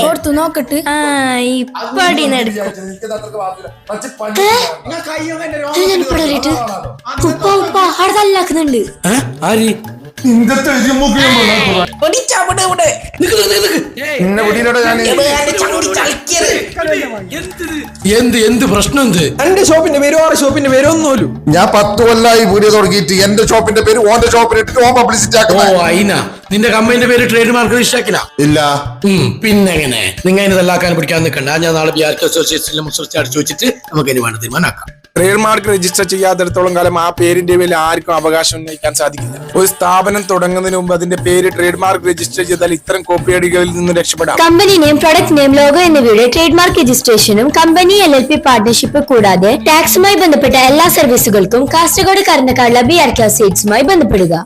ഓർത്തു നോക്കട്ട് ഇപ്പടി ഉപ്പ ഉപ്പ അവിടെ തല്ലാക്കുന്നുണ്ട്. എന്ത് പ്രശ്നം എന്ത്? എന്റെ ഷോപ്പിന്റെ പേര് ഓരോ ഷോപ്പിന്റെ പേര് ഒന്നുമല്ലോ. ഞാൻ 10 കൊല്ലായി വീഡിയോ തുടങ്ങിയിട്ട് എന്റെ ഷോപ്പിന്റെ പേര് ഓന്റെ ഷോപ്പിൽ ഇട്ടിട്ട് ഓൻ പബ്ലിസിറ്റി ആക്കുന്ന. നിന്റെ കമ്പനിന്റെ പേര് ട്രേഡ് മാർക്ക് രജിസ്റ്റർ ആക്കില്ല? ഇല്ല. പിന്നെ എങ്ങനെ നിങ്ങൾ അതിന് തല്ലാക്കാൻ പിടിക്കാൻ നിൽക്കണ്ട. ഞാൻ നാളെ BRK അസോസിയേഷനിലെ അടിച്ചു വെച്ചിട്ട് നമുക്ക് അതിന് വേണ്ട തീരുമാനമാക്കാം. ട്രേഡ് മാർക്ക് രജിസ്റ്റർ ചെയ്യാത്തിടത്തോളം കാലം ആ പേരിന്റെ പേരിൽ ആർക്കും അവകാശം ഉന്നയിക്കാൻ സാധിക്കില്ല. ഒരു സ്ഥാപനം തുടങ്ങുന്നതിന് മുമ്പ് അതിന്റെ പേര് ട്രേഡ് മാർക്ക് രജിസ്റ്റർ ചെയ്താൽ ഇത്തരം കോപ്പിയടികളിൽ നിന്ന് രക്ഷപ്പെടാം. Company name, product name, logo എന്നിവയുടെ ട്രേഡ് മാർക്ക് രജിസ്ട്രേഷനും കമ്പനി LLP പാർട്ണർഷിപ്പ് കൂടാതെ ടാക്സുമായി ബന്ധപ്പെട്ട എല്ലാ സർവീസുകൾക്കും കാസർഗോഡ് കർണക്കാടുള്ള BRK അസോസിയേറ്റ്സുമായി ബന്ധപ്പെടുക.